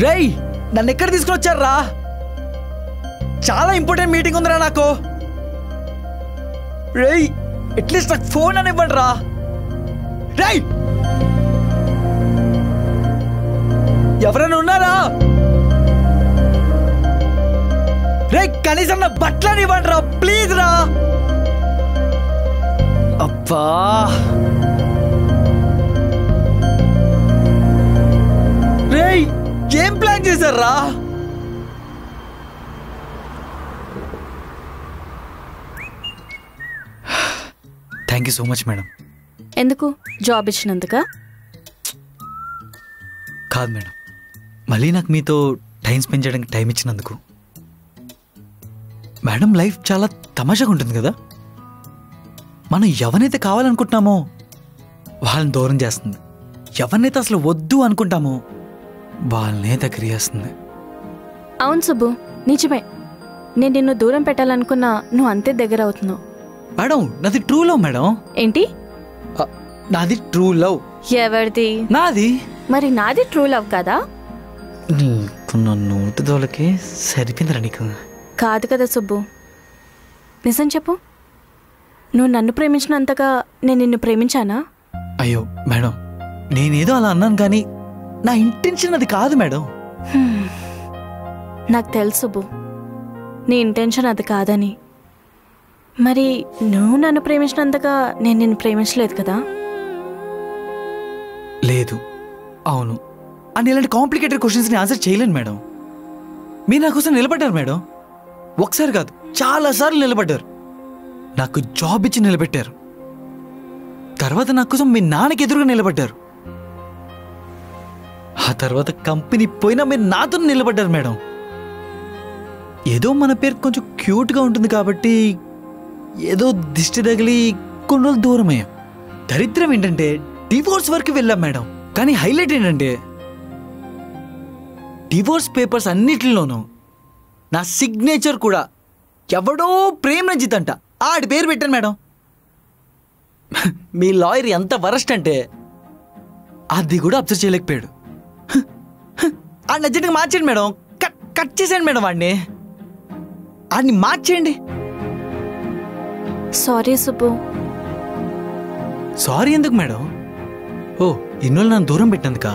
రేయ్ నన్ను ఎక్కడ తీసుకుని వచ్చారా? చాలా ఇంపార్టెంట్ మీటింగ్ ఉందిరా నాకు. రేయ్ అట్లీస్ట్ నాకు ఫోన్ అని ఇవ్వండి రా. రేయ్ ఎవరైనా ఉన్నారా? రేయ్ కనీసం నా బట్టలని ఇవ్వండి రా ప్లీజ్ రా. అబ్బా రేయ్ ఏం ప్లాన్ చేశారా? Thank you so much madam. ఎందుకు? జాబ్ ఇచ్చినందుక? కాదు మేడం, మళ్ళీ నాకు మీతో టైం స్పెండ్ చేయడానికి టైం ఇచ్చినందుకు. మేడం లైఫ్ చాలా తమాషాగా ఉంటుంది కదా. మనం ఎవరినైతే కావాలనుకుంటున్నామో వాళ్ళని దూరం చేస్తుంది, ఎవరినైతే అసలు వద్దు అనుకుంటామో వాళ్ళనే దగ్గర చేస్తుంది. అవును సుబ్బు, నిజమే. నేను నిన్ను దూరం పెట్టాలనుకున్నా నువ్వు అంతే దగ్గర అవుతున్నావు. మేడం నాది ట్రూ లవ్ మేడం. ఏంటి? నాది ట్రూ లవ్. ఎవరిది? నాది. మరి నాది ట్రూ లవ్ కదా? నన్ను దోలకి సరిపోయిందిరా నీకు. కాదు కదా సుబ్బు, నిజం చెప్పు. నువ్వు నన్ను ప్రేమించినంతగా నేను నిన్ను ప్రేమించానా? అయ్యో మేడం, నేనేదో అలా అన్నాను కానీ నా ఇంటెన్షన్ అది కాదు మేడం. నాకు తెలుసు సుబ్బు, నీ ఇంటెన్షన్ అది కాదని. మరి నువ్వు నన్ను ప్రేమించినంతగా నేను నిన్ను ప్రేమించలేదు కదా? లేదు, అవును అని ఇలాంటి కాంప్లికేటెడ్ క్వశ్చన్స్ని ఆన్సర్ చేయలేను మేడం. మీరు నా కోసం నిలబడ్డారు మేడం. ఒకసారి కాదు, చాలాసార్లు నిలబడ్డారు. నాకు జాబ్ ఇచ్చి నిలబెట్టారు. తర్వాత నా కోసం మీ నాన్నకి ఎదురుగా నిలబడ్డారు. ఆ తర్వాత కంపెనీ పోయినా మీరు నాతో నిలబడ్డారు మేడం. ఏదో మన పేరు కొంచెం క్యూట్గా ఉంటుంది కాబట్టి ఏదో దిష్టి తగిలి కొన్ని రోజులు దూరం అయ్యాం. దరిద్రం ఏంటంటే డివోర్స్ వరకు వెళ్ళాం మేడం. కానీ హైలైట్ ఏంటంటే డివోర్స్ పేపర్స్ అన్నిటిలోనూ నా సిగ్నేచర్ కూడా ఎవడో ప్రేమ్ రంజిత్ అంట ఆడి పేరు పెట్టాను మేడం. మీ లాయర్ ఎంత వరస్ట్ అంటే అది కూడా అబ్జర్వ్ చేయలేకపోయాడు. ఆడిని అర్జెంట్గా మార్చేయండి మేడం. కట్ చేసేయండి మేడం. ఆడిని మార్చేయండి. సారీ సుబ్బు. సారీ ఎందుకు మేడం? ఓ ఇన్నోళ్ళు నన్ను దూరం పెట్టినందుకా?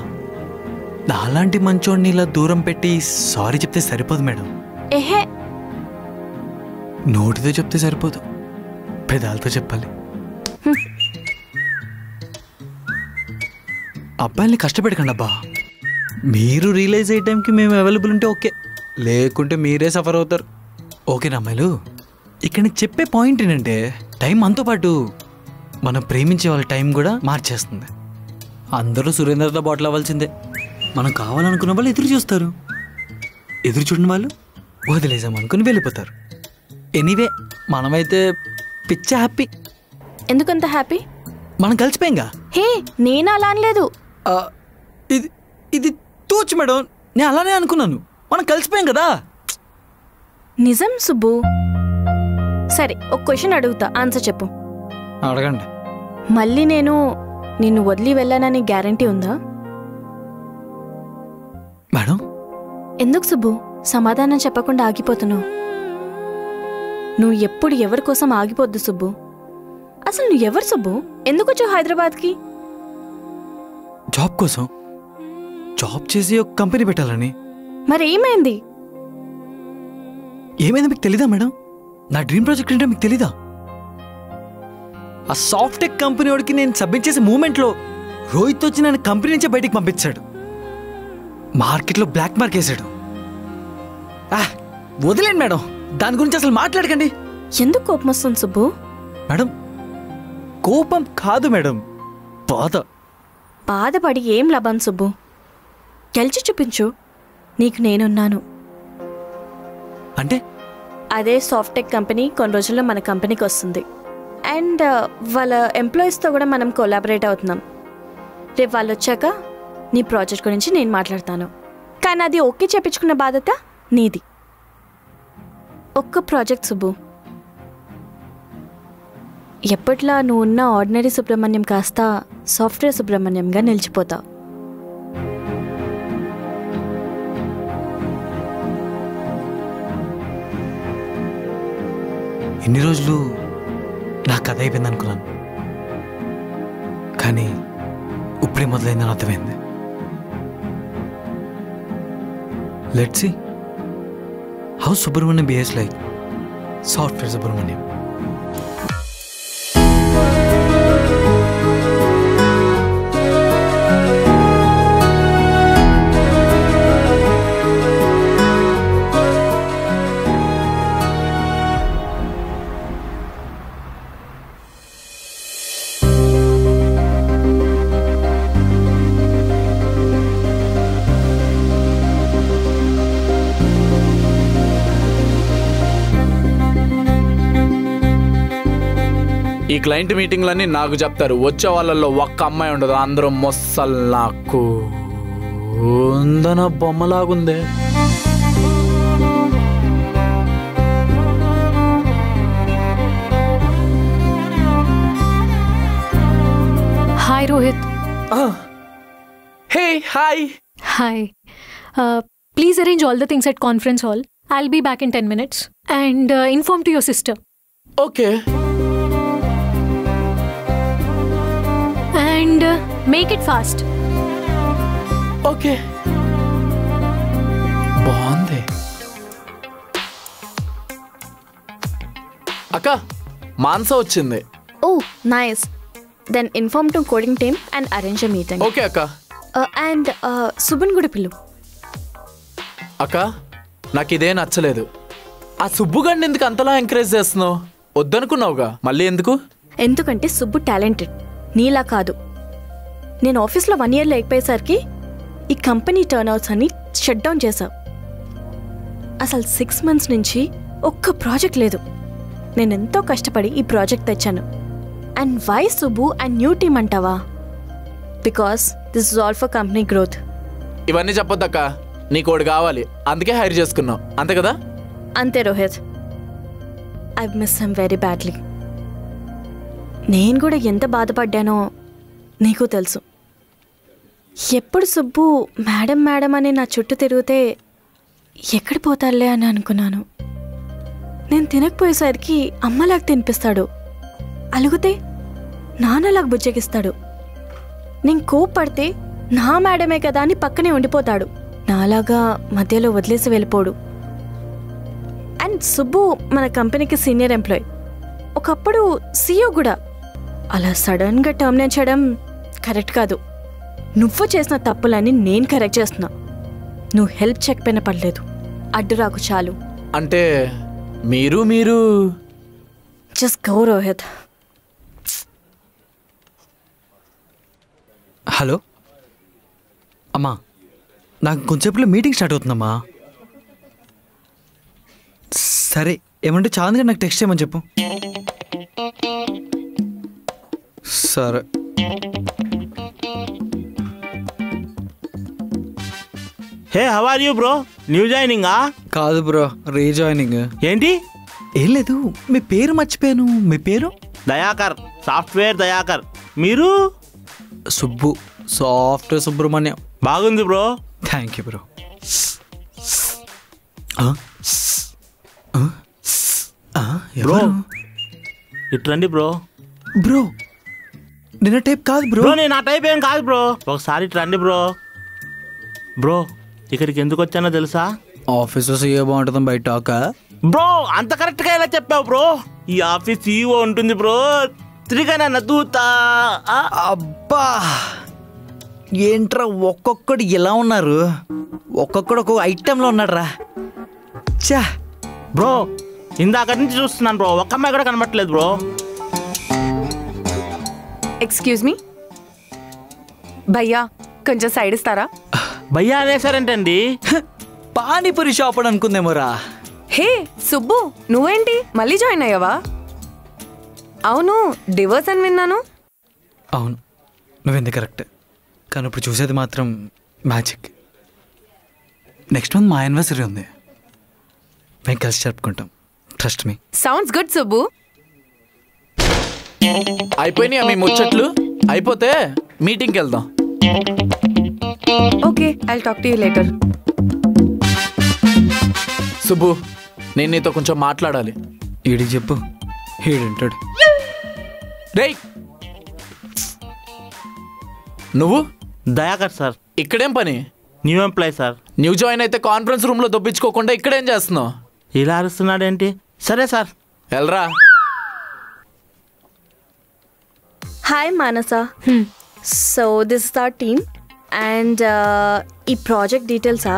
నాలాంటి మంచోడిని ఇలా దూరం పెట్టి సారీ చెప్తే సరిపోదు మేడం. ఏహే, నోటితో చెప్తే సరిపోదు, పెదాలతో చెప్పాలి. అబ్బాయిల్ని కష్టపెట్టకండి అబ్బా. మీరు రియలైజ్ అయ్యే టైంకి మేము అవైలబుల్ ఉంటే ఓకే, లేకుంటే మీరే సఫర్ అవుతారు. ఓకేనా అమ్మాయిలు? ఇక్కడ నీకు చెప్పే పాయింట్ ఏంటంటే టైం మనతో పాటు మనం ప్రేమించే వాళ్ళ టైం కూడా మార్చేస్తుంది. అందరూ సురేంద్రతో బాటిల్ అవ్వాల్సిందే. మనం కావాలనుకున్న వాళ్ళు ఎదురు చూస్తారు, ఎదురు చూడని వాళ్ళు వదిలేసాం అనుకుని వెళ్ళిపోతారు. ఎనీవే మనమైతే పిచ్చ హ్యాపీ. ఎందుకంత హ్యాపీ? మనం కలిసిపోయింగా. హే, నేను అలా అనలేదు. ఇది ఇది తూచు మేడం, నేను అలానే అనుకున్నాను. మనం కలిసిపోయాం కదా. నిజం సుబ్బు. సరే, ఒక క్వశ్చన్ అడుగుతా, ఆన్సర్ చెప్పు. అడగండి. మళ్ళీ నేను నిన్ను వదిలి వెళ్ళానని గ్యారంటీ ఉందా? మేడం ఎందుకు సుబ్బు సమాధానం చెప్పకుండా ఆగిపోతున్నావు? నువ్వు ఎప్పుడు ఎవరి కోసం ఆగిపోద్దు సుబ్బు. అసలు నువ్వు ఎవరు సుబ్బు? ఎందుకు వచ్చావు హైదరాబాద్కి? జాబ్ కోసం. జాబ్ చేసి ఒక కంపెనీ పెట్టాలని. మరి ఏమైంది? ఏమైంది మీకు తెలీదా మేడం? నా డ్రీమ్ ప్రాజెక్ట్ ఏంటో మీకు తెలీదా? ఆ సాఫ్ట్వేర్ కంపెనీ వాడికి నేను సబ్మిట్ చేసే మూమెంట్లో రోహిత్ వచ్చి నన్ను కంపెనీ నుంచే బయటికి పంపించాడు. మార్కెట్లో బ్లాక్ మార్క్ వేసాడు. వదిలేండి మేడం, దాని గురించి అసలు మాట్లాడకండి. ఎందుకు కోపం వస్తుంది సుబ్బు? మేడం కోపం కాదు మేడం, బాధ. బాధపడి ఏం లాభం సుబ్బు? గెలిచి చూపించు, నీకు నేనున్నాను. అంటే అదే సాఫ్ట్వేర్ కంపెనీ కొన్ని రోజుల్లో మన కంపెనీకి వస్తుంది. అండ్ వాళ్ళ ఎంప్లాయీస్తో కూడా మనం కొలాబరేట్ అవుతున్నాం. రేపు వాళ్ళు వచ్చాక నీ ప్రాజెక్ట్ గురించి నేను మాట్లాడతాను. కానీ అది ఓకే చెప్పించుకున్న బాధ్యత నీది. ఒక్క ప్రాజెక్ట్ సుబ్బు. ఎప్పట్లా నువ్వు ఉన్న ఆర్డినరీ సుబ్రహ్మణ్యం కాస్త సాఫ్ట్వేర్ సుబ్రహ్మణ్యంగా నిలిచిపోతావు. ఇన్ని రోజులు నా కథ అయిపోయింది అనుకున్నాను, కానీ ఇప్పుడే మొదలైందని అర్థమైంది. Let's see how Subrahmanyam behaves like software Subrahmanyam. ఈ క్లయింట్ మీటింగ్లన్నీ నాకు చెప్తారు, వచ్చే వాళ్ళల్లో ఒక్క అమ్మాయి ఉండదు, అందరూ మొస్సల్లాకు ఉందన బొమ్మలాగుందే. Hi Rohit. Hey hi. Hi. Please arrange all the things at conference hall. I'll be back in 10 minutes. And inform to your sister. Okay. And make it fast. Okay. బాగుంది. అక్క మాన్సా వచ్చింది. Oh, nice. Then inform to coding team and arrange a meeting. Okay అక్క. And సుబన్ కూడా పిల్లు. అక్క నాకు ఇదే నచ్చలేదు. ఆ సుబ్బుగాడిని ఎందుకు అంతలా ఎంకరేజ్ చేస్తున్నావు? వద్దనుకున్నావుగా, మళ్ళీ ఎందుకు? ఎందుకంటే సుబ్బు టాలెంటెడ్, నీలా కాదు. నేను ఆఫీస్లో 1 year లేకపోయేసరికి ఈ కంపెనీ టర్న్అవుట్స్ అన్ని షట్ డౌన్ చేశావు. అసలు 6 months నుంచి ఒక్క ప్రాజెక్ట్ లేదు. నేను ఎంతో కష్టపడి ఈ ప్రాజెక్ట్ తెచ్చాను. And why Subbu and new team అంటావా? Because this is all for company growth. ఇవన్నీ చెప్పొద్దక్క, నీకోడు కావాలి, అందుకే హైర్ చేసుకున్నావు, అంతే కదా? అంతే Rohit, I miss him very badly. నేను కూడా ఎంత బాధపడ్డానో నీకు తెలుసు. ఎప్పుడు సుబ్బు మేడం మేడం అని నా చుట్టూ తిరిగితే ఎక్కడ పోతారులే అని అనుకున్నాను. నేను తినకపోయేసరికి అమ్మలాగా తినిపిస్తాడు, అలుగుతే నాన్నలాగా బుజ్జగిస్తాడు. నేను కోప్పడితే నా మేడమే కదా అని పక్కనే ఉండిపోతాడు, నాలాగా మధ్యలో వదిలేసి వెళ్ళిపోడు. అండ్ సుబ్బు మన కంపెనీకి సీనియర్ ఎంప్లాయ్, ఒకప్పుడు CEO కూడా. అలా సడన్గా టర్మినేట్ చేయడం కరెక్ట్ కాదు. నువ్వు చేసిన తప్పులని నేను కరెక్ట్ చేస్తున్నా. నువ్వు హెల్ప్ చేయకపోయినా పర్లేదు, అడ్డు రాకు చాలు. అంటే మీరు జస్ట్ గో రోహిత్. హలో అమ్మా, నాకు కొంచెంసేపులో మీటింగ్ స్టార్ట్ అవుతుందమ్మా. సరే, ఏమంటే చాంద్గా నాకు టెక్స్ట్ చేయమని చెప్పు. సరే. Hey how are you bro? New జాయినింగా? కాదు బ్రో, రీజాయినింగ్. ఏంటి? ఏం లేదు, మీ పేరు మర్చిపోయాను. మీ పేరు? దయాకర్, సాఫ్ట్వేర్ దయాకర్. మీరు? సుబ్బు, సాఫ్ట్వేర్ సుబ్రహ్మణ్యం. బాగుంది bro. Thank you bro. Bro ఇట్రండి బ్రో. బ్రో నిన్న టైప్ కాదు బ్రో. బ్రో నేను ఆ టైప్ ఏం కాదు బ్రో, ఒకసారి ఇట్రండి బ్రో. బ్రో ఇక్కడికి ఎందుకు వచ్చానో తెలుసా? ఆఫీస్లో సీఏ బాగుంటుంది, బయట టాక. బ్రో అంత కరెక్ట్గా ఎలా చెప్పావు బ్రో? ఈ ఆఫీస్ CEO ఉంటుంది బ్రో, తిరిగానే నదుతా. అబ్బా ఏంట్రా ఒక్కొక్కడు ఎలా ఉన్నారు, ఒక్కొక్కడు ఒక్కొక్క ఐటెంలో ఉన్నాడు రా. చా బ్రో ఇందాక నుంచి చూస్తున్నాను బ్రో, ఒక్క అమ్మాయి కూడా కనబట్టలేదు బ్రో. ఎక్స్క్యూజ్ మీ భయ్యా, కొంచెం సైడ్ ఇస్తారా? భయ్యా అనేసారంటండి. పానీపూరి షాప్ అని అనుకుందేమోరా. హే సుబ్బు, నువ్వేంటి మళ్ళీ జాయిన్ అయ్యావా? అవును, డివోర్స్ అని విన్నాను. అవును, నువ్వెందుకు కరెక్ట్, కానీ ఇప్పుడు చూసేది మాత్రం మ్యాజిక్. నెక్స్ట్ మంత్ మా యానివర్సరీ ఉంది, మేము కలిసి జరుపుకుంటాం. Trust me. Sounds good Subbu. అయిపోయినాయా మీ ముచ్చట్లు? అయిపోతే మీటింగ్కి వెళ్దాం. Okay, I'll talk to you later. Subbu, నేను నీతో కొంచెం మాట్లాడాలి. ఈడికి చెప్పు, ఈడింటాడు. రేయ్ నువ్వు దయాకర్ సార్, ఇక్కడేం పని? New employee sir. New join అయితే కాన్ఫరెన్స్ రూమ్లో దొబ్బించుకోకుండా ఇక్కడేం చేస్తున్నావు? ఇలా అరుస్తున్నాడేంటి? సరే సార్. వెళ్ళరా. Hi Manasa. So this is our team and ఈ ప్రాజెక్ట్ డీటెయిల్సా?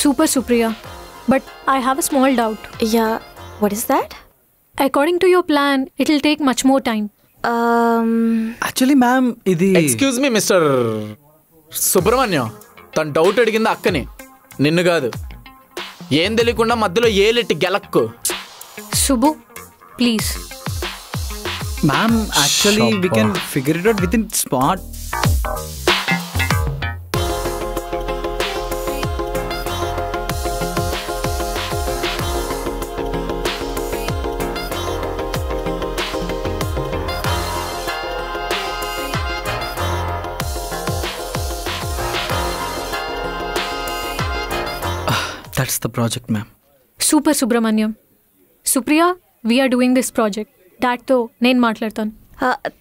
Super Supriya, but I have a small doubt. Yeah, what is that? According to your plan, it'll take much more time. Actually ma'am ఇది excuse me mister Subrahmanyam, తన doubt అడిగింది అక్కని, నిన్ను కాదు. ఏం తెలియకుండా మధ్యలో ఏలెట్టి గెలక్కు. Subbu, please. Ma'am actually we can figure it out with in spot. That's the project, ma'am. Super Subramanyam. Supriya, we are doing this project. Dadతో నేను మాట్లాడతాను.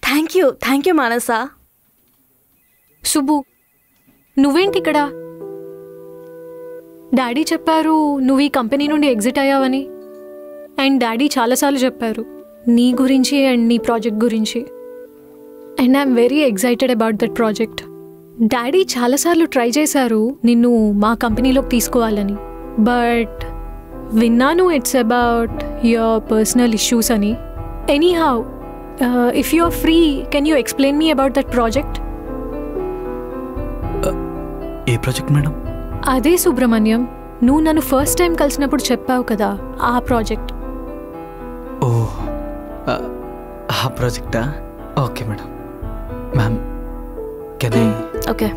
థ్యాంక్ యూ మానస. సుబ్బు, నువ్వేంటి ఇక్కడ? డాడీ చెప్పారు నువ్వు ఈ కంపెనీ నుండి ఎగ్జిట్ అయ్యావని. అండ్ డాడీ చాలాసార్లు చెప్పారు నీ గురించి అండ్ నీ ప్రాజెక్ట్ గురించి. And I'm very excited about that project. Daddy చాలాసార్లు ట్రై చేశారు నిన్ను మా కంపెనీలోకి తీసుకోవాలని. బట్ విన్నాను it's about your personal issues అని. Anyhow, if you are free, can you explain me about that project? ఏ ప్రాజెక్ట్ మేడం? అదే సుబ్రహ్మణ్యం, నువ్వు నన్ను ఫస్ట్ టైం కలిసినప్పుడు చెప్పావు కదా, ఆ ప్రాజెక్ట్. ఓ, ఆ ప్రాజెక్టా? Okay madam. Ma'am can I? Okay.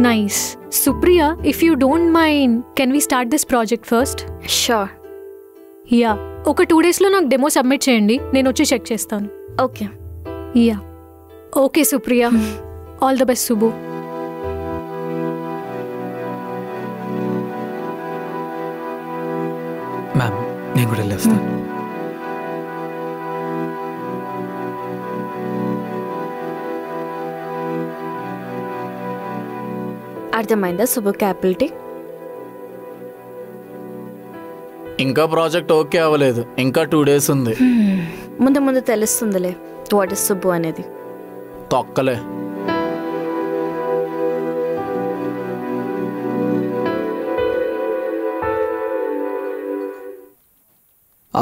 Nice. Supriya, if you don't mind, can we start this project first? Sure. Yeah. ఒక 2 daysలో నాకు డెమో సబ్మిట్ చేయండి, నేను వచ్చి చెక్ చేస్తాను. Okay. Yeah. Okay Supriya, all the best Subbu. Ma'am నేను కూడా వెళ్ళేస్తాను. అర్థమైందా సుబ్బు క్యాపబిలిటీ? ఇంకా ప్రాజెక్ట్ ఓకే అవ్వలేదు, ఇంకా 2 days ఉంది. ముందు ముందు తెలుస్తుందిలే వాట్ ఇస్ సుబ్బు అనేది. తొక్కలే.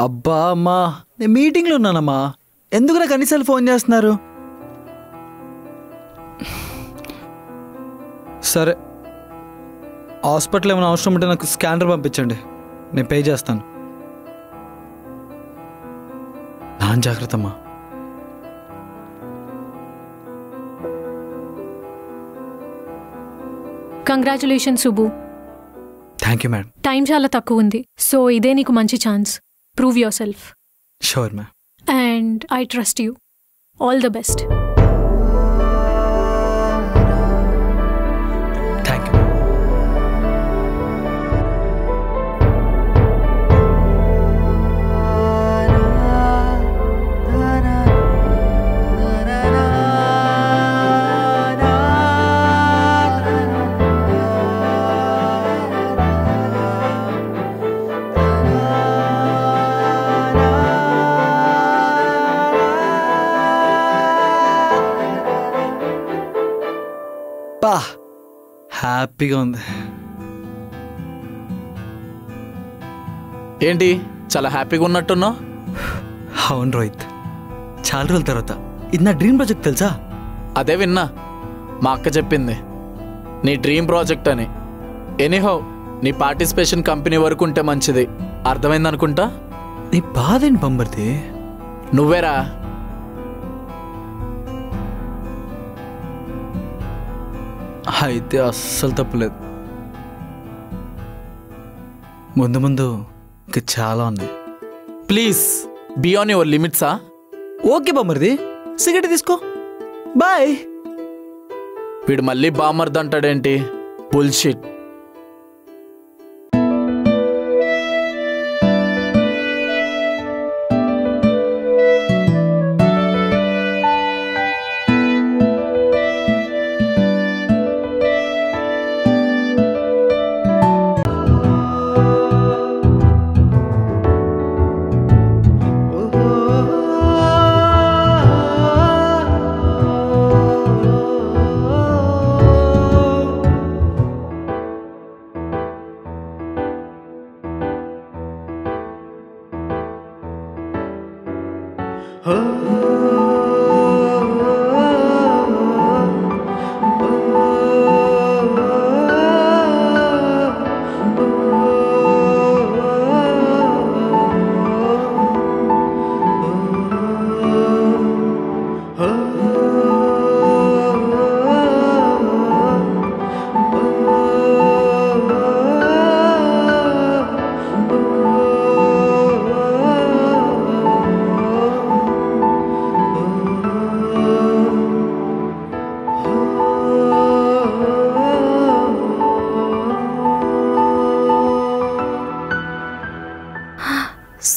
అబ్బా అమ్మా, నేను మీటింగ్లో ఉన్నానమ్మా, ఎందుకు నాకు అన్నిసార్లు ఫోన్ చేస్తున్నారు? సరే, హాస్పిటల్ ఏమైనా అవసరం ఉంటే నాకు స్కానర్ పంపించండి, నేను పే చేస్తాను. నాన్న జాగ్రత్త అమ్మా. Congratulation Subbu. Thank you madam. Time చాలా తక్కువ ఉంది, సో ఇదే నీకు మంచి chance. Prove your self. Sure ma'am. And I trust you. All the best. Thank you. బా, హ్యాపీగా ఉంది. ఏంటి చాలా హ్యాపీగా ఉన్నట్టున్నావు? అవును రోహిత్, చాలా రోజుల తర్వాత. ఇది నా డ్రీమ్ ప్రాజెక్ట్ తెలుసా? అదే విన్నా, మా అక్క చెప్పింది నీ డ్రీమ్ ప్రాజెక్ట్ అని. ఎనీహౌ నీ పార్టిసిపేషన్ కంపెనీ వరకు ఉంటే మంచిది, అర్థమైంది అనుకుంటా. నీ బాధ ఏంటి పంబర్ది? నువ్వేరా అయితే అస్సలు తప్పులేదు. ముందు ముందు ఇంకా చాలా ఉన్నాయి. ప్లీజ్ బీ ఆన్ యువర్ లిమిట్సా. ఓకే బామ్మర్ది, సిగరెట్ తీసుకో, బాయ్. వీడు మళ్ళీ బామర్ది అంటాడేంటి? బుల్షిట్.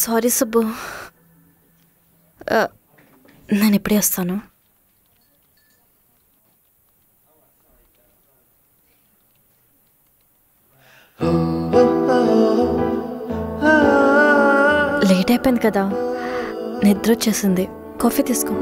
సారీ సుబ్బు, నేను ఇప్పుడే వస్తాను. లేట్ అయిపోయింది కదా, నిద్ర వచ్చేసింది. కాఫీ తీసుకో.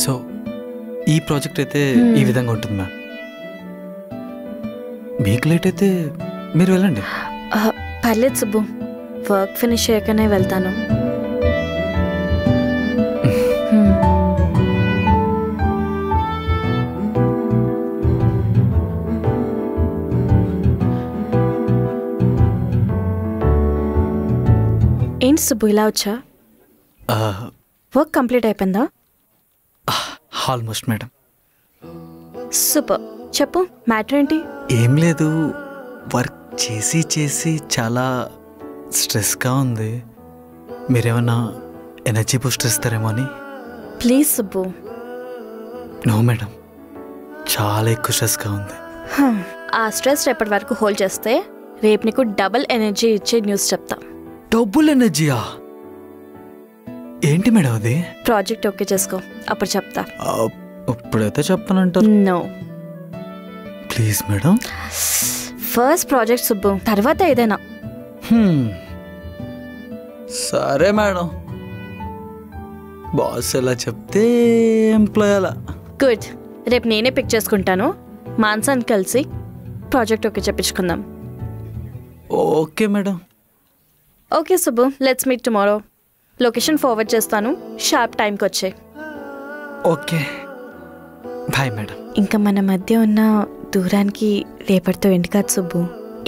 సో ఈ ప్రాజెక్ట్ అయితే ఈ విధంగా ఉంటుంది మ్యామ్. మీకు లేట్ అయితే మీరు వెళ్ళండి. పర్లేదు సుబ్బు, వర్క్ ఫినిష్ అయ్యాకనే వెళ్తాను. ఏంటి సుబ్బు ఇలా వచ్చా? వర్క్ కంప్లీట్ అయిపోయిందా? Almost madam. సూపర్, చెప్పు మ్యాటర్ ఏంటి? ఏం లేదు, వర్క్ చేసి చేసి చాలా స్ట్రెస్గా ఉంది. మీరేమన్నా ఎనర్జీ బూస్టర్ ఇస్తారేమో అని. ప్లీజ్ సుబ్బు. నో మేడం, చాలా ఎక్కువ స్ట్రెస్గా ఉంది. ఆ స్ట్రెస్ రేపటి వరకు హోల్డ్ చేస్తే రేపు నీకు డబుల్ ఎనర్జీ ఇచ్చే న్యూస్ చెప్తా. డబుల్ ఎనర్జీయా? ఏంటి మేడం అది? ప్రాజెక్ట్ ఓకే చేసుకో, అప్పుడు చెప్తా. ఇప్పుడైతే చెప్పనంటారు. No please madam. First project Subbu, తర్వాత ఏదైనా. సరే మేడం, బాస్ ఎలా చెప్తే ఎంప్లాయ్ అలా. గుడ్, రేపు నేనే పిక్ చేసుకుంటాను. మాన్సాన్ని కలిసి ప్రాజెక్ట్ ఓకే చెప్పించుకుందాం. Okay madam. Okay Subbu, let's meet tomorrow. Location forward చేస్తాను, షార్ప్ టైంకి వచ్చే. Okay bye madam. ఇంకా మన మధ్య ఉన్న దూరానికి రేపటితో ఎండ్ కాదు సుబ్బు.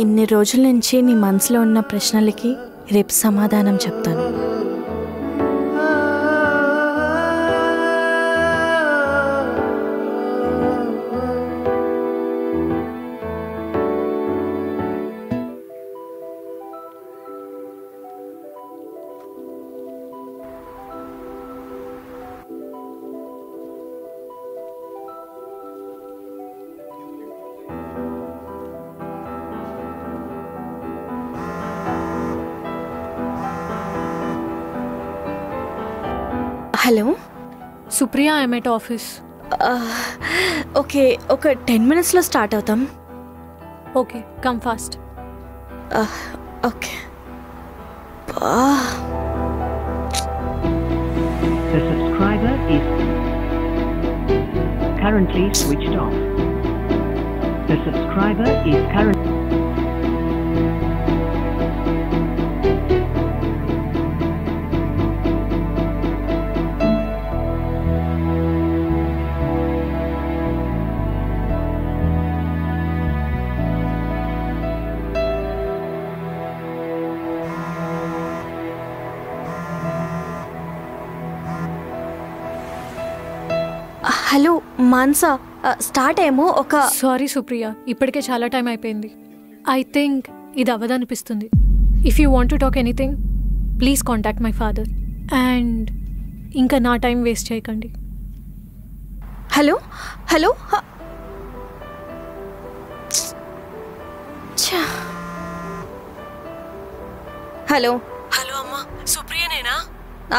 ఇన్ని రోజుల నుంచి నీ మనసులో ఉన్న ప్రశ్నలకి రేపు సమాధానం చెప్తాను. Hello Supriya, I'm at office. Okay, ఒక 10 minutesలో స్టార్ట్ అవుతాం. Okay, come fast. Okay. is currently switched off. The subscriber is currently hello Mansa, start ఏమో ఒక సారీ సుప్రియ, ఇప్పటికే చాలా టైం అయిపోయింది. ఐ థింక్ ఇది అవ్వదనిపిస్తుంది. If you want to talk anything please contact my father. And ఇంకా నా టైం వేస్ట్ చేయకండి. హలో హలో హలో హలో అమ్మా, సుప్రియనేనా?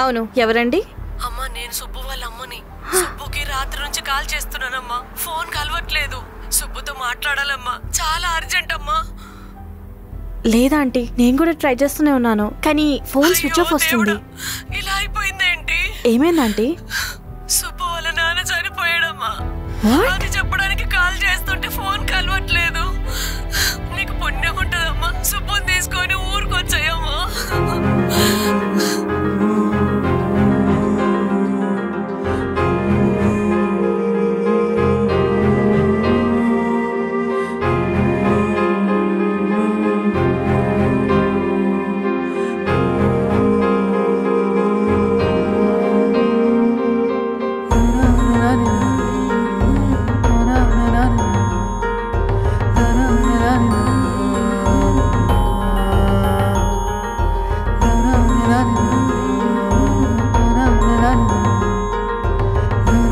అవును, ఎవరండి? అమ్మా, నేను సుబ్బు వాళ్ళ అమ్మని. సుబ్బుకి రాత్రి నుంచి కాల్ చేస్తున్నానమ్మా, ఫోన్ కలవట్లేదు. సుబ్బుతో మాట్లాడాలమ్మా, చాలా అర్జెంట్ అమ్మా. లేదా ఆంటీ, నేను కూడా ట్రై చేస్తూనే ఉన్నాను, కానీ ఫోన్ స్విచ్ ఆఫ్ వస్తుంది. ఇలా అయిపోయిందేంటి? ఏమైందంటీ? సుబ్బు వాళ్ళ నాన్న చనిపోయాడమ్మా. What? అది చెప్పడానికి కాల్ చేస్తుంటే ఫోన్ కలవట్లేదు. నీకు పుణ్యం ఉంటుందమ్మా, సుబ్బుని తీసుకొని ఊరుకొచ్చాయమ్మా.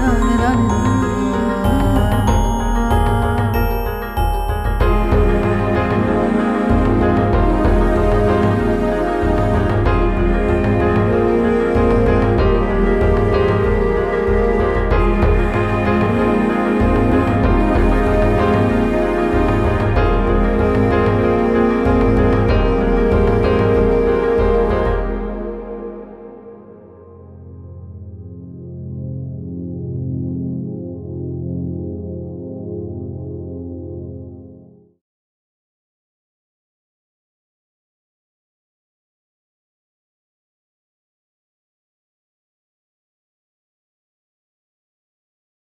na na na